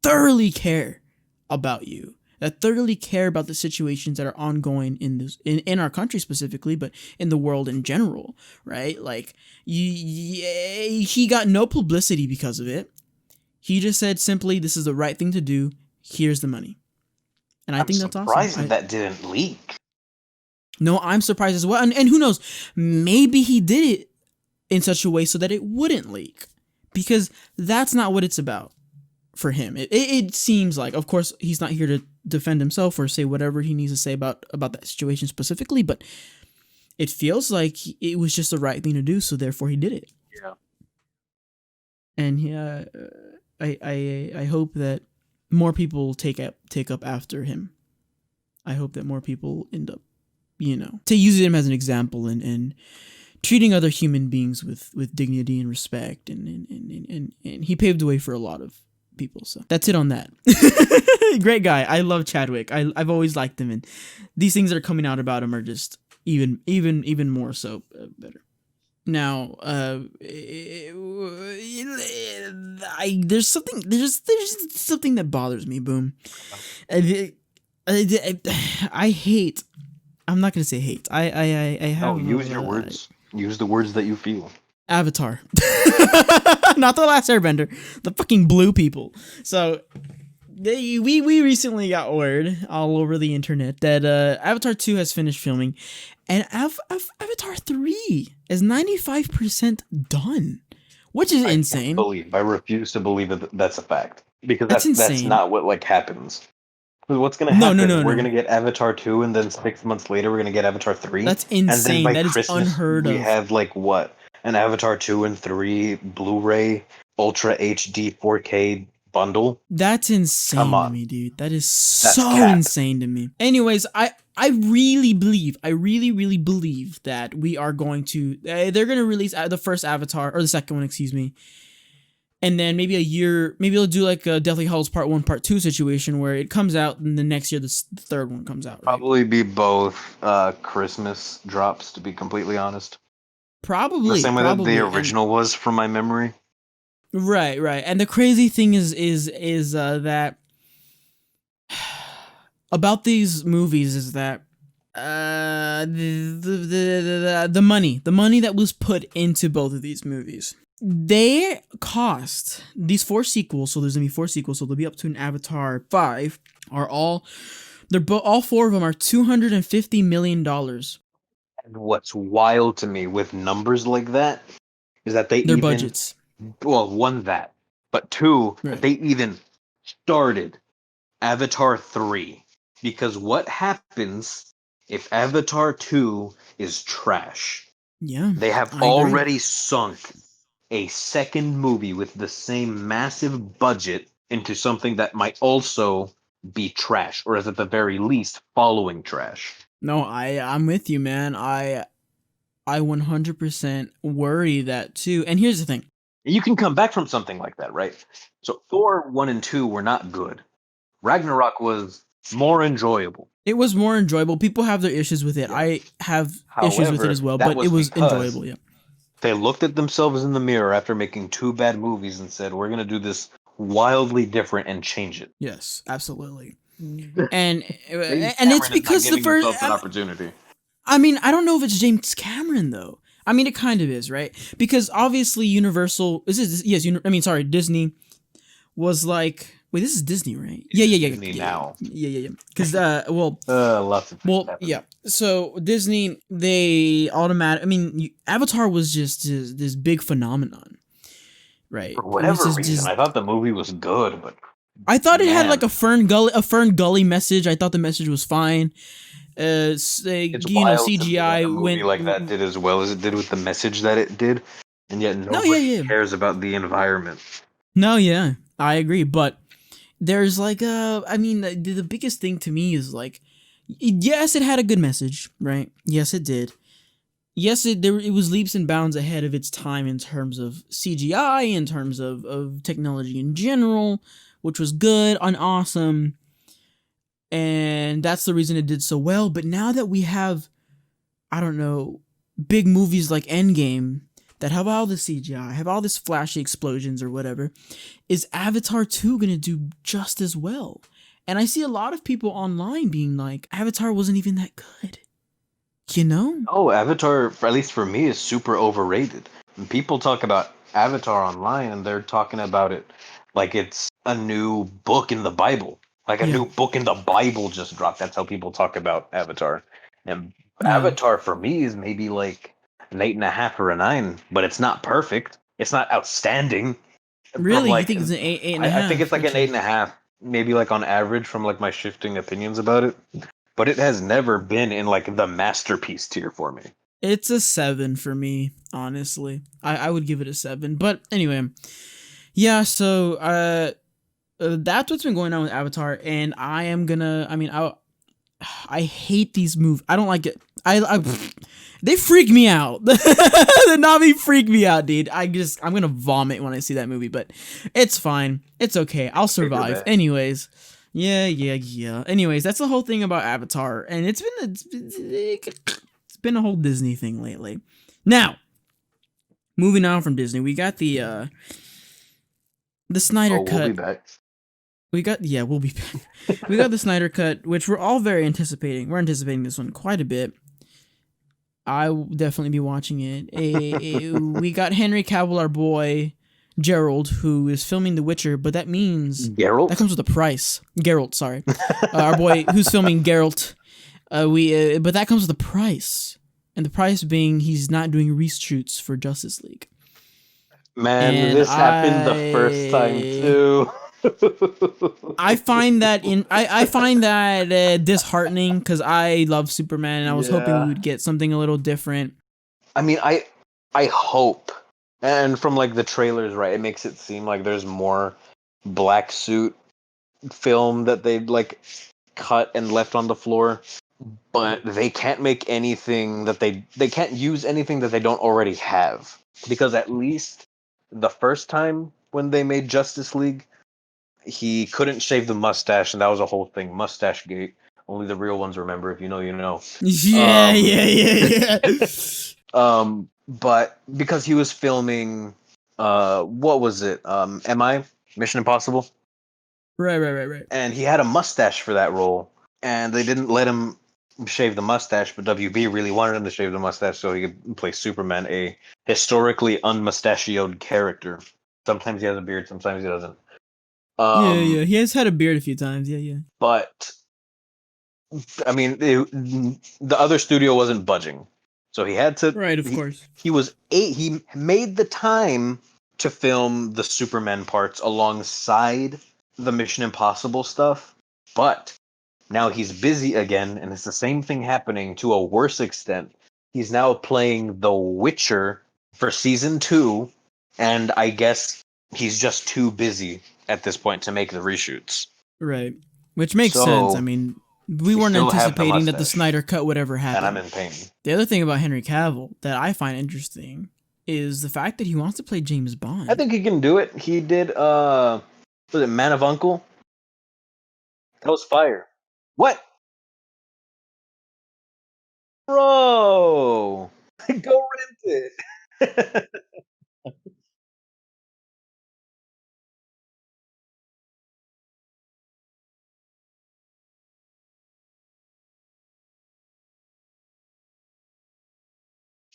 thoroughly care about you, that thoroughly care about the situations that are ongoing in our country specifically, but in the world in general, right? Like, he got no publicity because of it. He just said simply, this is the right thing to do. Here's the money. And I think that's awesome. I'm surprised that didn't leak. No, I'm surprised as well. And who knows, maybe he did it in such a way so that it wouldn't leak, because that's not what it's about for him. It seems like, of course, he's not here to defend himself or say whatever he needs to say about that situation specifically, but it feels like it was just the right thing to do, so therefore he did it. Yeah. And yeah, I hope that more people take up after him. I hope that more people end up, to use him as an example and treating other human beings with dignity and respect, and he paved the way for a lot of people. So that's it on that. Great guy. I love Chadwick. I've always liked him, and these things that are coming out about him are just even more so better. Now, there's something that bothers me. Boom. I hate. I'm not gonna say hate. I have. Use your words. Use the words that you feel. Avatar. Not the last Airbender. The fucking blue people. So we recently got word all over the internet that Avatar 2 has finished filming, and Avatar 3 is 95% done, which is insane. I refuse to believe that that's a fact, because that's not what happens. What's going to happen? No. We're going to get Avatar 2, and then 6 months later we're going to get Avatar 3. That's insane. And then by Christmas, unheard of. We have an Avatar 2 and 3 Blu-ray Ultra HD 4K bundle. That's insane to me, dude. That's so insane to me. Anyways, I really believe that we are going to they're going to release the first Avatar, or the second one, excuse me. And then maybe a year, maybe they'll do like a Deathly Hallows Part 1, Part 2 situation where it comes out and the next year the third one comes out. Right? Probably be both Christmas drops, to be completely honest. Probably. The same way that the original was, from my memory. Right. And the crazy thing is that about these movies is that the money that was put into both of these movies, they cost these 4 sequels. So there's gonna be 4 sequels. So they'll be up to an Avatar 5. All 4 of them are $250 million. And what's wild to me with numbers like that is that their budgets. Well, one, that, but two, right. They even started Avatar 3, because what happens if Avatar 2 is trash? Yeah, they have already sunk a second movie with the same massive budget into something that might also be trash, or is at the very least following trash. No, I'm with you, man. I 100% worry that too. And here's the thing. You can come back from something like that, right? So Thor 1 and 2 were not good. Ragnarok was more enjoyable. It was more enjoyable. People have their issues with it. Yeah. I have issues with it as well, but it was enjoyable, yeah. They looked at themselves in the mirror after making two bad movies and said, "We're gonna do this wildly different and change it." Yes, absolutely. James And it's Cameron is not because the giving first. himself that opportunity. I mean, I don't know if it's James Cameron though. I mean, it kind of is, right? Because obviously, Universal. Sorry, Disney was like. Wait, this is Disney, right? Yeah, Yeah. Disney now. Yeah. Because Lots of things happening. yeah. So Disney, they automatic. I mean, Avatar was just this big phenomenon, right? For It was whatever reason, I thought the movie was good, but I thought it had man, like a Fern Gully message. I thought the message was fine. it's wild to me that CGI a movie went. like that did as well as it did with the message that it did, and yet No, nobody yeah. cares about the environment. No, yeah, I agree. But there's like I mean, the biggest thing to me is like, yes, it had a good message, right? Yes, it did. Yes, it was leaps and bounds ahead of its time in terms of CGI, in terms of technology in general, which was good and awesome. And that's the reason it did so well. But now that we have, I don't know, big movies like Endgame that have all the CGI, have all this flashy explosions or whatever, is Avatar 2 gonna do just as well? And I see a lot of people online being like, Avatar wasn't even that good. You know? Oh, Avatar, at least for me, is super overrated. When people talk about Avatar online, and they're talking about it like it's a new book in the Bible. Like a Yeah. new book in the Bible just dropped. That's how people talk about Avatar. And Yeah. Avatar for me is maybe like an 8.5 or a 9, but it's not perfect. It's not outstanding. From Really? You like, think it's an eight and a I think it's half? like an Okay. 8.5, maybe like on average from like my shifting opinions about it. But it has never been in like the masterpiece tier for me. It's a 7 for me, honestly. I would give it a 7. But anyway, yeah, so that's what's been going on with Avatar, and I am gonna. I mean, I hate these movies. I don't like it. They freak me out. The Navi freak me out, dude. I'm gonna vomit when I see that movie, but it's fine. It's okay. I'll Figure survive. that. Anyways, yeah. Anyways, that's the whole thing about Avatar, and it's been a whole Disney thing lately. Now, moving on from Disney, we got the Snyder Oh, we'll be Cut. back. We'll be back. We got the Snyder Cut, which we're all very anticipating. We're anticipating this one quite a bit. I will definitely be watching it. We got Henry Cavill, our boy Gerald, who is filming The Witcher, but that means that Geralt? comes with a price. Geralt, sorry, our boy who's filming Geralt. But that comes with a price, and the price being he's not doing reshoots for Justice League. Man, And this happened the first time too. I find that I find that disheartening because I love Superman and I was hoping we Yeah. would get something a little different. I mean, I hope. And from like the trailers, right, it makes it seem like there's more black suit film that they like cut and left on the floor, but they can't make anything that they can't use anything that they don't already have. Because at least the first time when they made Justice League, he couldn't shave the mustache, and that was a whole thing. Mustache gate. Only the real ones remember. If you know, you know. Yeah, Um, yeah. but because he was filming, what was it? MI Mission Impossible, Right. and he had a mustache for that role, and they didn't let him shave the mustache, but WB really wanted him to shave the mustache so he could play Superman, a historically unmustachioed character. Sometimes he has a beard, sometimes he doesn't. Yeah. He has had a beard a few times. Yeah. But I mean, the other studio wasn't budging, so he had to. Right, of course. He made the time to film the Superman parts alongside the Mission Impossible stuff, but now he's busy again, and it's the same thing happening to a worse extent. He's now playing The Witcher for season 2, and I guess he's just too busy at this point to make the reshoots. Right. Which makes sense. I So mean, we we weren't still have the anticipating that the mustache, Snyder Cut would ever and I'm happen. in pain. The other thing about Henry Cavill that I find interesting is the fact that he wants to play James Bond. I think he can do it. He did was it Man of Uncle? That was fire. What? Bro. Go rent it.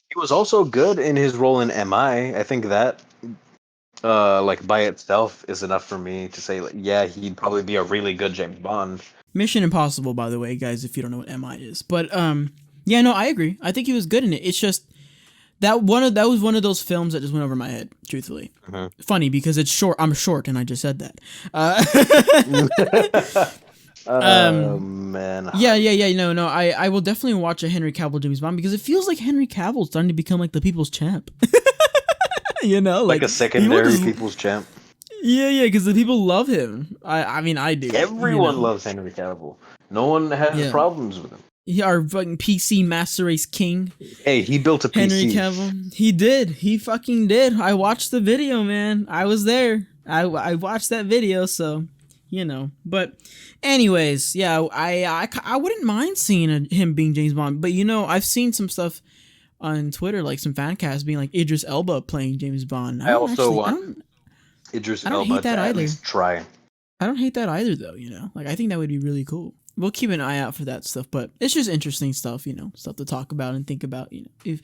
He was also good in his role in MI. I think that like by itself is enough for me to say like yeah, he'd probably be a really good James Bond. Mission Impossible, by the way, guys, if you don't know what MI is. But yeah, no, I agree. I think he was good in it. It's just that was one of those films that just went over my head, truthfully. Funny because it's short. I'm short, and I just said that. Oh man. Yeah. No. I will definitely watch a Henry Cavill James Bond because it feels like Henry Cavill's starting to become like the people's champ. You know, Like a secondary just, people's champ. yeah, because the people love him. I mean, I do. Everyone loves Henry Cavill. No one has Yeah. problems with him. Our fucking PC Master Race King. Hey, he built a Henry PC. Cavill. He did. He fucking did. I watched the video, man. I was there. I watched that video, so you know. But anyways, yeah, I wouldn't mind seeing him being James Bond. But you know, I've seen some stuff on Twitter, like some fan casts being like Idris Elba playing James Bond. I also want Idris Elba to at least try. I don't hate that either, though. You know, like I think that would be really cool. We'll keep an eye out for that stuff, but it's just interesting stuff, you know, stuff to talk about and think about. You know,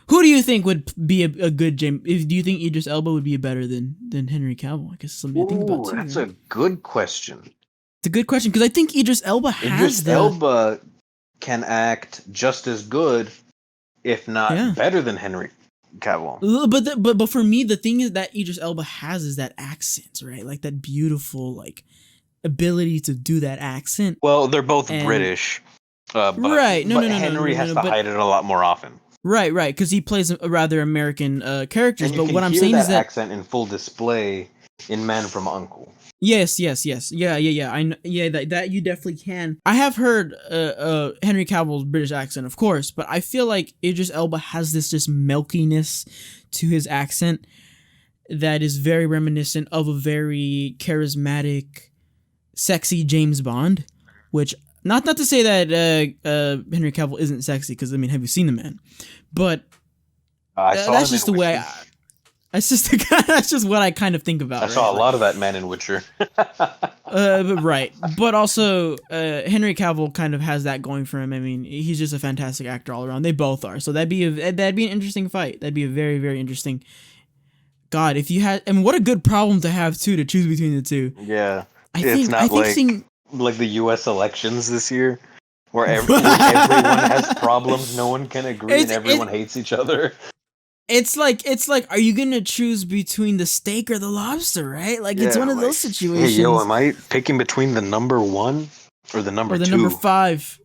who do you think would be a good James? Do you think Idris Elba would be better than Henry Cavill? I guess something to think about too. That's a good question. It's a good question because I think Idris Elba has Elba can act just as good, if not better than Henry Cavill. But for me, the thing is that Idris Elba has is that accent, right? Like that beautiful like ability to do that accent. Well, they're both British, but right? No, Henry has to hide it a lot more often. Right, because he plays a rather American characters. But what I'm saying is that accent in full display in Man from U.N.C.L.E. Yes. Yeah. That you definitely can. I have heard Henry Cavill's British accent, of course, but I feel like Idris Elba has this just milkiness to his accent that is very reminiscent of a very charismatic, sexy James Bond. Which not to say that Henry Cavill isn't sexy, because I mean, have you seen the man? But that's just the way. That's just what I kind of think about. I saw a lot of that man in Witcher. Right, but also Henry Cavill kind of has that going for him. I mean, he's just a fantastic actor all around. They both are. So that'd be an interesting fight. That'd be a very, very interesting. God, if you had, and what a good problem to have too, to choose between the two. Yeah, it's not like the U.S. elections this year, where everyone has problems, no one can agree, and everyone hates each other. It's like, are you gonna choose between the steak or the lobster, right? Like, it's one of those situations. Hey, am I picking between the number 1 or the number 2? Or the number 5.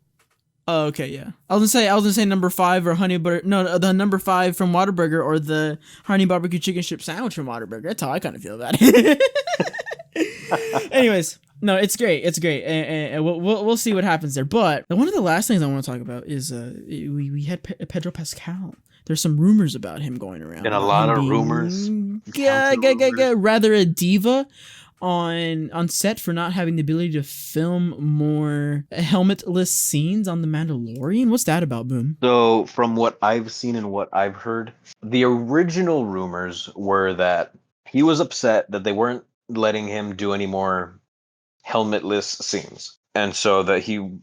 Oh, okay, yeah. I was gonna say number 5 or honey butter. No, the number 5 from Whataburger or the honey barbecue chicken strip sandwich from Whataburger. That's how I kind of feel about it. Anyways, no, it's great. It's great, and we'll see what happens there. But one of the last things I want to talk about is we had Pedro Pascal. There's some rumors about him going around. And a lot of rumors. Rather a diva on set for not having the ability to film more helmetless scenes on The Mandalorian. What's that about, Boom? So, from what I've seen and what I've heard, the original rumors were that he was upset that they weren't letting him do any more helmetless scenes. And so that he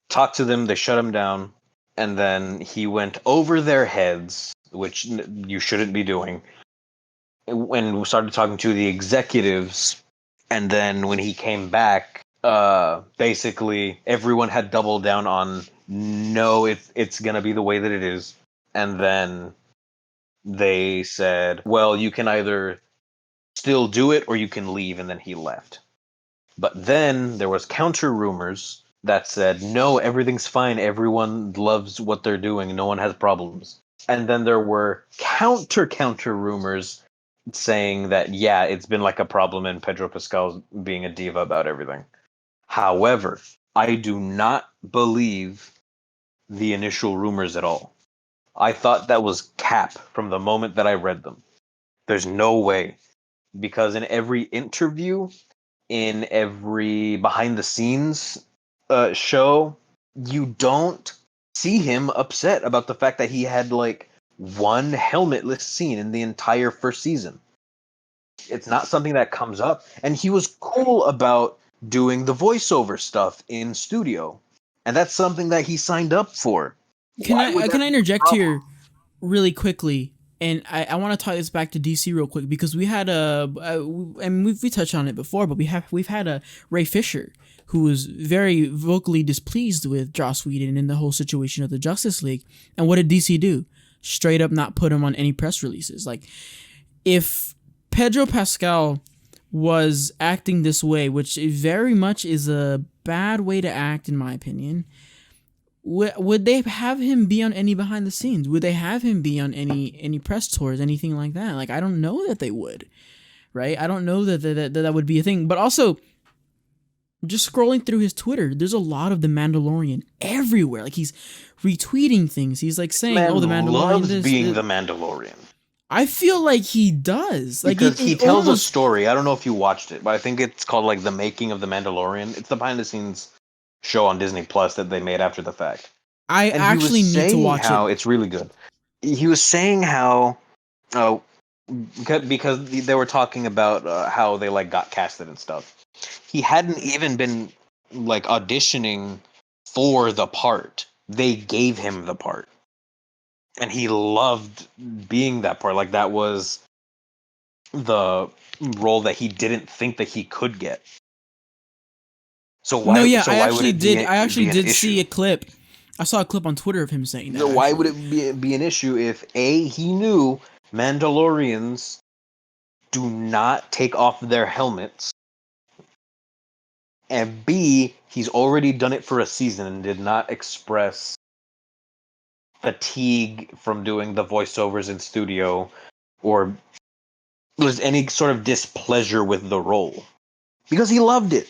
talked to them, they shut him down. And then he went over their heads, which you shouldn't be doing, and started talking to the executives. And then when he came back, basically everyone had doubled down on, no, it's going to be the way that it is. And then they said, well, you can either still do it or you can leave. And then he left. But then there was counter rumors that said, no, everything's fine. Everyone loves what they're doing. No one has problems. And then there were counter rumors saying that, yeah, it's been like a problem and Pedro Pascal's being a diva about everything. However, I do not believe the initial rumors at all. I thought that was cap from the moment that I read them. There's no way. Because in every interview, in every behind the scenes show, you don't see him upset about the fact that he had like one helmetless scene in the entire first season. It's not something that comes up, and he was cool about doing the voiceover stuff in studio, and that's something that he signed up for. Can Why would I that can I be a interject problem? here really quickly? And I want to tie this back to DC real quick because we had and we touched on it before, but we've had a Ray Fisher who was very vocally displeased with Joss Whedon and the whole situation of the Justice League. And what did DC do? Straight up not put him on any press releases. Like, if Pedro Pascal was acting this way, which very much is a bad way to act in my opinion, would they have him be on any behind the scenes? Would they have him be on any press tours, anything like that? Like, I don't know that they would, right? I don't know that would be a thing. But also, just scrolling through his Twitter, there's a lot of the Mandalorian everywhere. Like, he's retweeting things. He's like saying, Man "Oh, the Mandalorian loves this." being the Mandalorian I feel like he does. Like, because he tells a almost, story. I don't know if you watched it, but I think it's called like The Making of the Mandalorian. It's the behind the scenes show on Disney Plus that they made after the fact. I And he actually was need to saying watch how it. it's really good. He was saying how, uh, because they were talking about how they like got casted and stuff. He hadn't even been like auditioning for the part. They gave him the part, and he loved being that part. Like that was the role that he didn't think that he could get. So No, why? yeah, So why would it be? I actually Be an did issue? see a clip. I saw a clip on Twitter of him saying that. So why would Actually. it be an issue if A, he knew Mandalorians do not take off their helmets, and B, he's already done it for a season and did not express fatigue from doing the voiceovers in studio or was any sort of displeasure with the role because he loved it.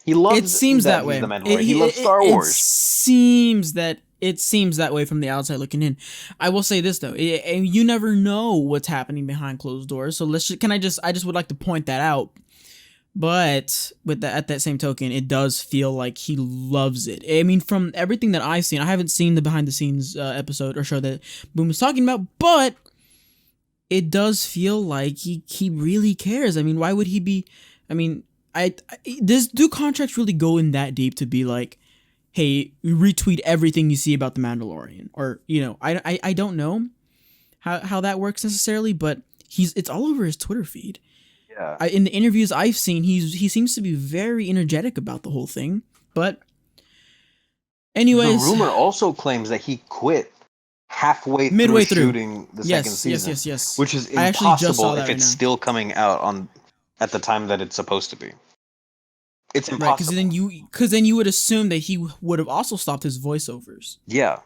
He It loves seems that that he's way. the Mandalorian. He loves Star Wars. It seems that way from the outside looking in. I will say this though, and you never know what's happening behind closed doors. So I just would like to point that out. But with that, at that same token, it does feel like he loves it. I mean, from everything that I've seen, I haven't seen the behind the scenes episode or show that Boom was talking about, but it does feel like he really cares. I mean, why would he be? I mean, do contracts really go in that deep to be like, hey, retweet everything you see about the Mandalorian, or I don't know how that works necessarily, but it's all over his Twitter feed. Yeah. In the interviews I've seen, he seems to be very energetic about the whole thing. But anyways, the rumor also claims that he quit halfway midway through through shooting the second season, yes. which is I actually just saw impossible that if right it's now. still coming out on at the time that it's supposed to be. It's Right, impossible. because then you would assume that he would have also stopped his voiceovers. Yeah.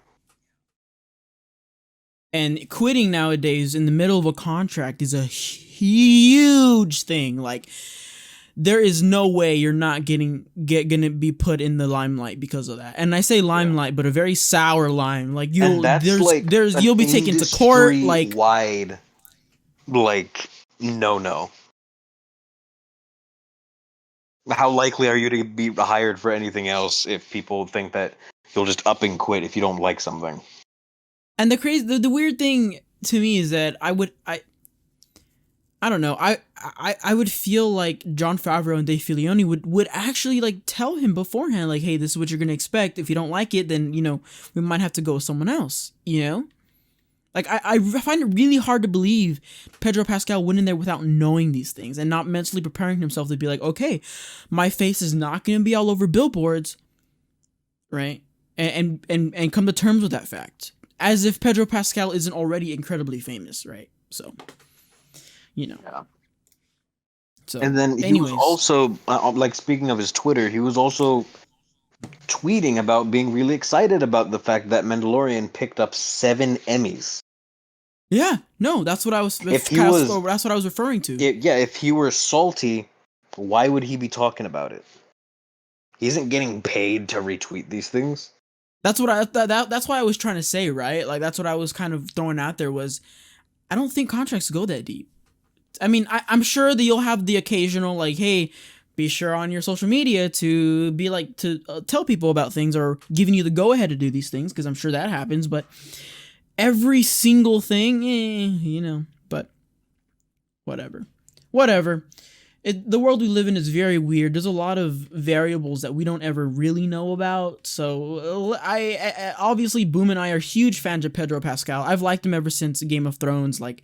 And quitting nowadays in the middle of a contract is a huge thing. Like, there is no way you're not gonna be put in the limelight because of that. And I say limelight, but a very sour lime. Like, And that's you'll be taken to court. Like, wide, like no. How likely are you to be hired for anything else if people think that you'll just up and quit if you don't like something? and the weird thing to me is that I don't know. I would feel like Jon Favreau and Dave Filoni would actually like tell him beforehand, like, hey, this is what you're gonna expect. If you don't like it, then we might have to go with someone else. Like, I find it really hard to believe Pedro Pascal went in there without knowing these things and not mentally preparing himself to be like, okay, my face is not gonna be all over billboards, right? And come to terms with that fact, as if Pedro Pascal isn't already incredibly famous, right? So. Yeah. So, And then he was also like, speaking of his Twitter, he was also tweeting about being really excited about the fact that Mandalorian picked up 7 Emmys. Yeah, no, that's what I was. That's what I was referring to. If he were salty, why would he be talking about it? He isn't getting paid to retweet these things. That's what that's why I was trying to say, right? Like, that's what I was kind of throwing out there was, I don't think contracts go that deep. I mean, I'm sure that you'll have the occasional, like, hey, be sure on your social media to be like to tell people about things or giving you the go ahead to do these things, because I'm sure that happens. But every single thing, you know, but whatever. The world we live in is very weird. There's a lot of variables that we don't ever really know about. So I obviously Boom and I are huge fans of Pedro Pascal. I've liked him ever since Game of Thrones. Like,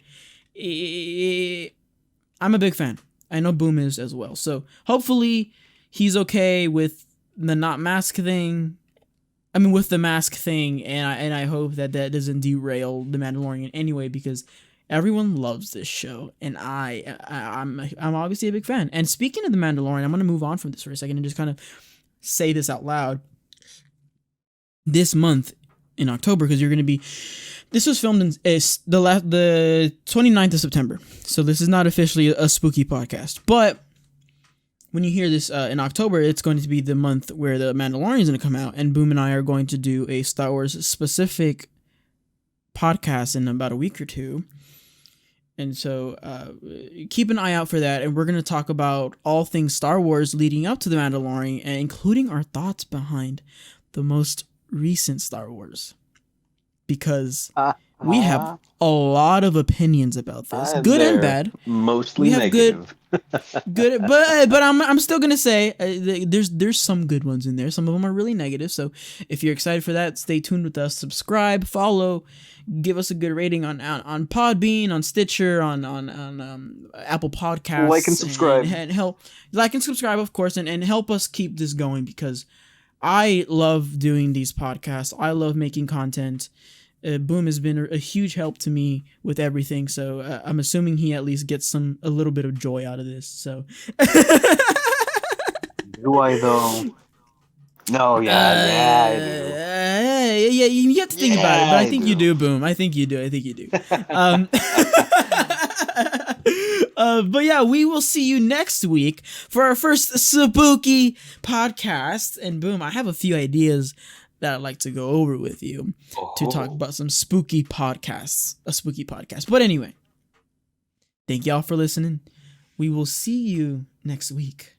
I'm a big fan. I know Boom is as well. So hopefully he's okay with the not mask thing. I mean, with the mask thing, and I hope that doesn't derail The Mandalorian anyway, because everyone loves this show, and I'm obviously a big fan. And speaking of The Mandalorian, I'm going to move on from this for a second and just kind of say this out loud. This month in October, because this was filmed in the 29th of September, so this is not officially a spooky podcast, but when you hear this in October, it's going to be the month where The Mandalorian is going to come out, and Boom and I are going to do a Star Wars specific podcast in about a week or two. And so keep an eye out for that. And we're going to talk about all things Star Wars leading up to The Mandalorian, and including our thoughts behind the most recent Star Wars. Because we have a lot of opinions about this, good and bad. Mostly negative. Good, but I'm still gonna say there's some good ones in there. Some of them are really negative. So if you're excited for that, stay tuned with us. Subscribe, follow, give us a good rating on Podbean, on Stitcher, on Apple Podcasts. Like and subscribe, and help like and subscribe, of course, and help us keep this going, because I love doing these podcasts. I love making content. Boom has been a huge help to me with everything, so I'm assuming he at least gets a little bit of joy out of this. So, do I though? No, yeah, I do. Yeah, you have to think about it, but I think you do, Boom. I think you do. But yeah, we will see you next week for our first spooky podcast. And Boom, I have a few ideas that I'd like to go over with you to talk about some spooky podcasts, a spooky podcast. But anyway, thank y'all for listening. We will see you next week.